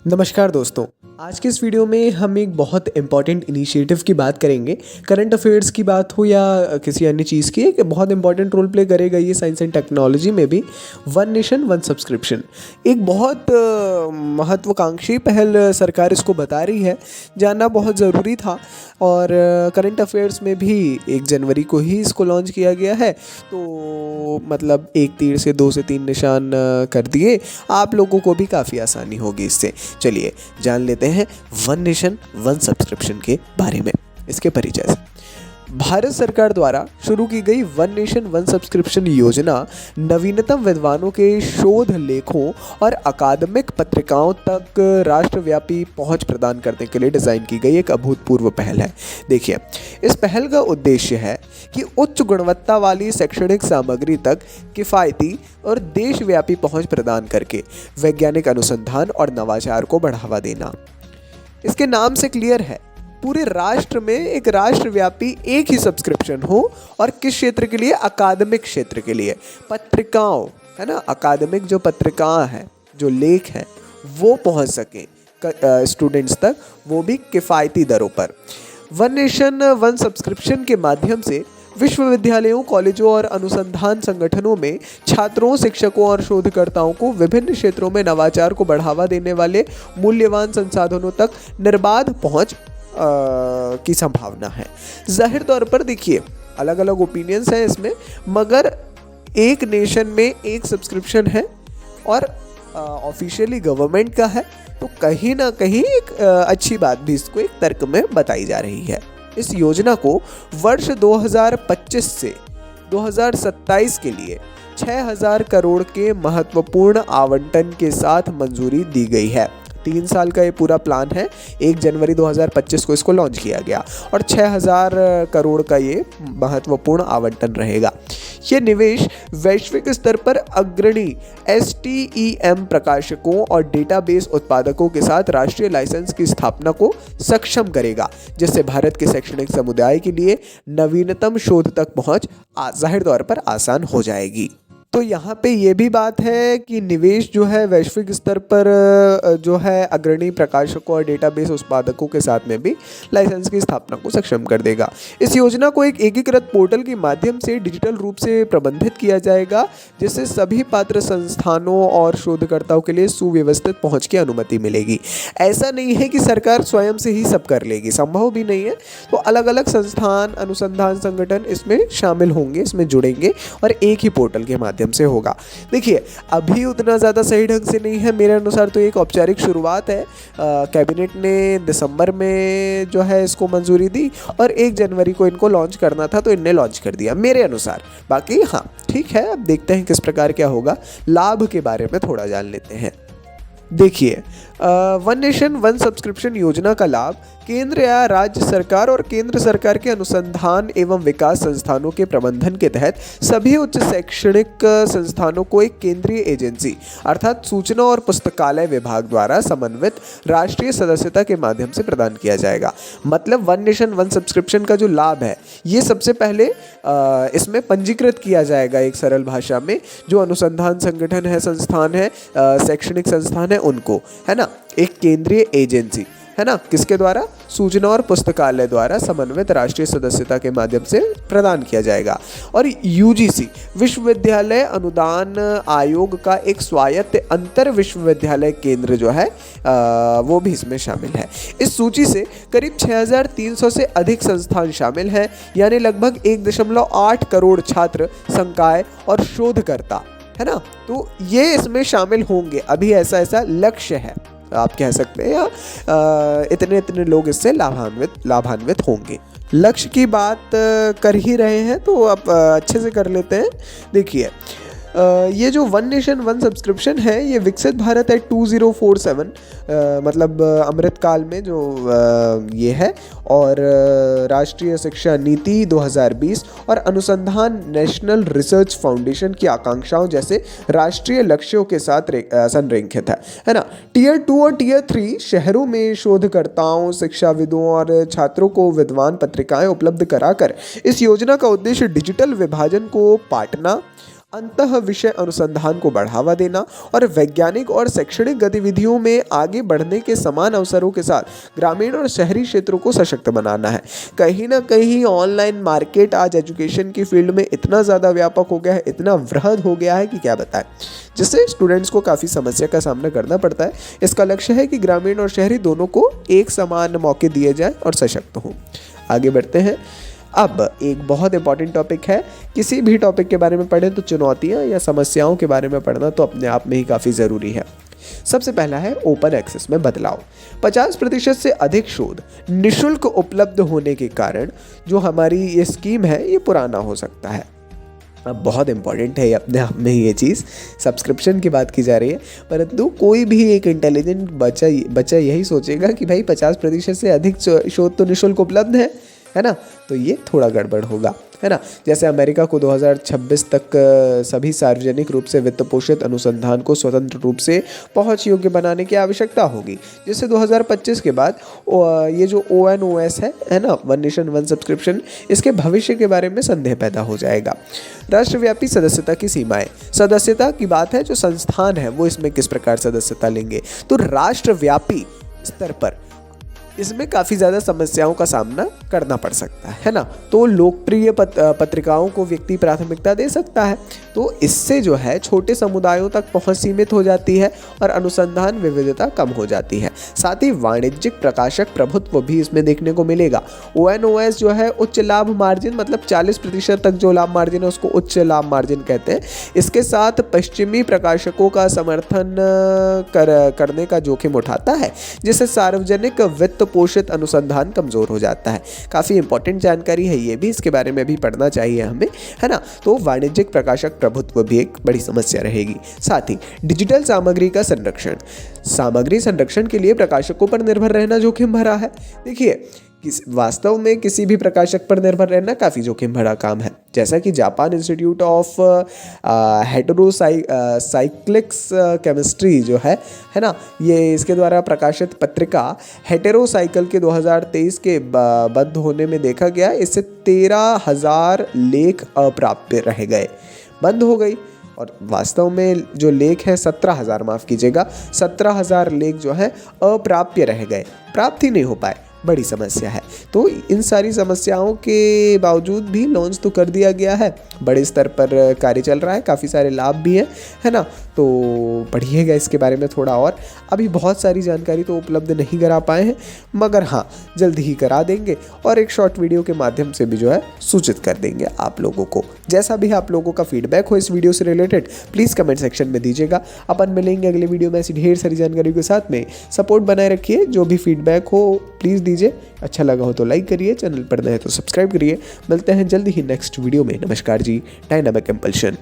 नमस्कार दोस्तों। आज के इस वीडियो में हम एक बहुत इम्पॉर्टेंट इनिशिएटिव की बात करेंगे। करंट अफेयर्स की बात हो या किसी अन्य चीज़ की, एक बहुत इंपॉर्टेंट रोल प्ले करेगा ये साइंस एंड टेक्नोलॉजी में भी। वन नेशन वन सब्सक्रिप्शन एक बहुत महत्वाकांक्षी पहल सरकार इसको बता रही है। जानना बहुत ज़रूरी था और करंट अफेयर्स में भी 1 जनवरी को ही इसको लॉन्च किया गया है। तो मतलब एक तीर से 2 से 3 निशान कर दिए, आप लोगों को भी काफ़ी आसानी होगी इससे। चलिए जान लेते हैं वन नेशन वन सब्सक्रिप्शन के बारे में, इसके परिचय से। भारत सरकार द्वारा शुरू की गई वन नेशन वन सब्सक्रिप्शन योजना नवीनतम विद्वानों के शोध लेखों और अकादमिक पत्रिकाओं तक राष्ट्रव्यापी पहुंच प्रदान करने के लिए डिज़ाइन की गई एक अभूतपूर्व पहल है। देखिए, इस पहल का उद्देश्य है कि उच्च गुणवत्ता वाली शैक्षणिक सामग्री तक किफ़ायती और देशव्यापी पहुंच प्रदान करके वैज्ञानिक अनुसंधान और नवाचार को बढ़ावा देना। इसके नाम से क्लियर है, पूरे राष्ट्र में एक राष्ट्रव्यापी एक ही सब्सक्रिप्शन हो। और किस क्षेत्र के लिए? अकादमिक क्षेत्र के लिए, पत्रिकाओं, है ना, अकादमिक जो पत्रिकाएं हैं, जो लेख हैं, वो पहुंच सके स्टूडेंट्स तक, वो भी किफ़ायती दरों पर। वन नेशन वन सब्सक्रिप्शन के माध्यम से विश्वविद्यालयों, कॉलेजों और अनुसंधान संगठनों में छात्रों, शिक्षकों और शोधकर्ताओं को विभिन्न क्षेत्रों में नवाचार को बढ़ावा देने वाले मूल्यवान संसाधनों तक निर्बाध पहुंच की संभावना है। जाहिर तौर पर देखिए, अलग अलग ओपिनियंस हैं इसमें, मगर एक नेशन में एक सब्सक्रिप्शन है और ऑफिशियली गवर्नमेंट का है, तो कहीं ना कहीं एक अच्छी बात भी इसको एक तर्क में बताई जा रही है। इस योजना को वर्ष 2025 से 2027 के लिए 6000 करोड़ के महत्वपूर्ण आवंटन के साथ मंजूरी दी गई है। 3 साल का ये पूरा प्लान है। 1 जनवरी 2025 को इसको लॉन्च किया गया और 6000 करोड़ का ये महत्वपूर्ण आवंटन रहेगा। ये निवेश वैश्विक स्तर पर अग्रणी STEM प्रकाशकों और डेटाबेस उत्पादकों के साथ राष्ट्रीय लाइसेंस की स्थापना को सक्षम करेगा, जिससे भारत के शैक्षणिक समुदाय के लिए नवीनतम शोध तक पहुंच जाहिर तौर पर आसान हो जाएगी। तो यहाँ पे ये भी बात है कि निवेश जो है वैश्विक स्तर पर जो है अग्रणी प्रकाशकों और डेटाबेस उत्पादकों के साथ में भी लाइसेंस की स्थापना को सक्षम कर देगा। इस योजना को एक एकीकृत पोर्टल के माध्यम से डिजिटल रूप से प्रबंधित किया जाएगा, जिससे सभी पात्र संस्थानों और शोधकर्ताओं के लिए सुव्यवस्थित पहुँच की अनुमति मिलेगी। ऐसा नहीं है कि सरकार स्वयं से ही सब कर लेगी, संभव भी नहीं है। तो अलग अलग संस्थान, अनुसंधान संगठन इसमें शामिल होंगे, इसमें जुड़ेंगे और एक ही पोर्टल के माध्यम से होगा। देखिए, अभी उतना ज़्यादा सही ढंग से नहीं है, मेरे अनुसार तो एक औपचारिक शुरुआत है। कैबिनेट ने दिसंबर में जो है इसको मंजूरी दी और 1 जनवरी को इनको लॉन्च करना था, तो इनने लॉन्च कर दिया मेरे अनुसार। बाकी हाँ, ठीक है, अब देखते हैं किस प्रकार क्या होगा। लाभ के बारे में थोड़ा जान लेते हैं। देखिए, वन नेशन वन सब्सक्रिप्शन योजना का लाभ केंद्र या राज्य सरकार और केंद्र सरकार के अनुसंधान एवं विकास संस्थानों के प्रबंधन के तहत सभी उच्च शैक्षणिक संस्थानों को एक केंद्रीय एजेंसी अर्थात सूचना और पुस्तकालय विभाग द्वारा समन्वित राष्ट्रीय सदस्यता के माध्यम से प्रदान किया जाएगा। मतलब वन नेशन वन सब्सक्रिप्शन का जो लाभ है, ये सबसे पहले इसमें पंजीकृत किया जाएगा एक सरल भाषा में। जो अनुसंधान संगठन है, संस्थान है, शैक्षणिक संस्थान है, उनको, है ना, एक केंद्रीय एजेंसी, है ना, किसके द्वारा? सूचना और पुस्तकालय द्वारा समन्वित राष्ट्रीय सदस्यता के माध्यम से प्रदान किया जाएगा। और UGC विश्वविद्यालय अनुदान आयोग का एक स्वायत्त अंतर विश्वविद्यालय केंद्र जो है वो भी इसमें शामिल है। इस सूची से करीब 6300 से अधिक संस्थान शामिल हैं, यानी लगभग 1.8 करोड़ छात्र, संकाय और शोधकर्ता, है ना। तो ये इसमें शामिल होंगे। अभी ऐसा लक्ष्य है, आप कह सकते हैं, या इतने लोग इससे लाभान्वित होंगे। लक्ष्य की बात कर ही रहे हैं तो अब अच्छे से कर लेते हैं। देखिए, ये जो वन नेशन वन सब्सक्रिप्शन है, ये विकसित भारत है 2047 मतलब अमृतकाल में जो ये है, और राष्ट्रीय शिक्षा नीति 2020 और अनुसंधान नेशनल रिसर्च फाउंडेशन की आकांक्षाओं जैसे राष्ट्रीय लक्ष्यों के साथ संरेखित है ना। टियर 2 और टियर 3 शहरों में शोधकर्ताओं, शिक्षाविदों और छात्रों को विद्वान पत्रिकाएं उपलब्ध कराकर इस योजना का उद्देश्य डिजिटल विभाजन को पाटना अंतः विषय अनुसंधान को बढ़ावा देना और वैज्ञानिक और शैक्षणिक गतिविधियों में आगे बढ़ने के समान अवसरों के साथ ग्रामीण और शहरी क्षेत्रों को सशक्त बनाना है। कहीं ना कहीं ऑनलाइन मार्केट आज एजुकेशन की फील्ड में इतना ज़्यादा व्यापक हो गया है, इतना वृहद हो गया है कि क्या बताएं, जिससे स्टूडेंट्स को काफ़ी समस्या का सामना करना पड़ता है। इसका लक्ष्य है कि ग्रामीण और शहरी दोनों को एक समान मौके दिए जाएं और सशक्त हों। आगे बढ़ते हैं। अब एक बहुत इंपॉर्टेंट टॉपिक है, किसी भी टॉपिक के बारे में पढ़ें तो चुनौतियां या समस्याओं के बारे में पढ़ना तो अपने आप में ही काफ़ी ज़रूरी है। सबसे पहला है ओपन एक्सेस में बदलाव। 50% से अधिक शोध निशुल्क उपलब्ध होने के कारण जो हमारी ये स्कीम है ये पुराना हो सकता है। अब बहुत इंपॉर्टेंट है अपने आप में ये चीज़, सब्सक्रिप्शन की बात की जा रही है, परंतु कोई भी एक इंटेलिजेंट बच्चा यही सोचेगा कि भाई 50% से अधिक शोध तो निशुल्क उपलब्ध है ना, तो ये थोड़ा गड़बड़ होगा, है ना। जैसे अमेरिका को 2026 तक सभी सार्वजनिक रूप से वित्त पोषित अनुसंधान को स्वतंत्र रूप से पहुंच योग्य बनाने की आवश्यकता होगी, जिससे 2025 के बाद ये जो ONOS है ना, वन नेशन वन सब्सक्रिप्शन, इसके भविष्य के बारे में संदेह पैदा हो जाएगा। राष्ट्रव्यापी सदस्यता की सीमाएं, सदस्यता की बात है, जो संस्थान है वो इसमें किस प्रकार सदस्यता लेंगे, तो राष्ट्रव्यापी स्तर पर इसमें काफ़ी ज़्यादा समस्याओं का सामना करना पड़ सकता है ना। तो लोकप्रिय पत्रिकाओं को व्यक्ति प्राथमिकता दे सकता है, तो इससे जो है छोटे समुदायों तक पहुंच सीमित हो जाती है और अनुसंधान विविधता कम हो जाती है। साथ ही वाणिज्यिक प्रकाशक प्रभुत्व भी इसमें देखने को मिलेगा। ONOS जो है उच्च लाभ मार्जिन, मतलब 40% तक जो लाभ मार्जिन है उसको उच्च लाभ मार्जिन कहते हैं। इसके साथ पश्चिमी प्रकाशकों का समर्थन करने का जोखिम उठाता है, जिससे सार्वजनिक वित्त पोषित अनुसंधान कमजोर हो जाता है। काफ़ी इंपॉर्टेंट जानकारी है ये भी, इसके बारे में भी पढ़ना चाहिए हमें, है ना। तो वाणिज्यिक प्रकाशक प्रभुत्व भी एक बड़ी समस्या रहेगी। साथ ही डिजिटल सामग्री का संरक्षण, सामग्री संरक्षण के लिए प्रकाशकों पर निर्भर रहना जोखिम भरा है। देखिए, वास्तव में किसी भी प्रकाशक पर निर्भर रहना काफ़ी जोखिम भरा काम है। जैसा कि जापान इंस्टीट्यूट ऑफ हेटेरोसाइक्लिक्स केमिस्ट्री जो है ना, ये इसके द्वारा प्रकाशित पत्रिका हेटेरोसाइकिल के 2023 के बंद होने में देखा गया, इससे 13,000 लेख अप्राप्य रह गए, बंद हो गई। और वास्तव में जो लेख है 17,000, माफ़ कीजिएगा, 17,000 लेख जो है अप्राप्य रह गए, प्राप्त ही नहीं हो पाए। बड़ी समस्या है। तो इन सारी समस्याओं के बावजूद भी लॉन्च तो कर दिया गया है, बड़े स्तर पर कार्य चल रहा है, काफ़ी सारे लाभ भी हैं, है ना। तो पढ़िएगा इसके बारे में थोड़ा और। अभी बहुत सारी जानकारी तो उपलब्ध नहीं करा पाए हैं, मगर हाँ जल्दी ही करा देंगे और एक शॉर्ट वीडियो के माध्यम से भी जो है सूचित कर देंगे आप लोगों को। जैसा भी आप लोगों का फीडबैक हो इस वीडियो से रिलेटेड प्लीज़ कमेंट सेक्शन में दीजिएगा। अपन मिलेंगे अगले वीडियो में ऐसी ढेर सारी जानकारी के साथ में। सपोर्ट बनाए रखिए, जो भी फीडबैक हो प्लीज़ दीजिए। अच्छा लगा हो तो लाइक करिए, चैनल पर नए तो सब्सक्राइब करिए। मिलते हैं जल्दी ही नेक्स्ट वीडियो में। नमस्कार जी, डायनामिक कंपल्शन।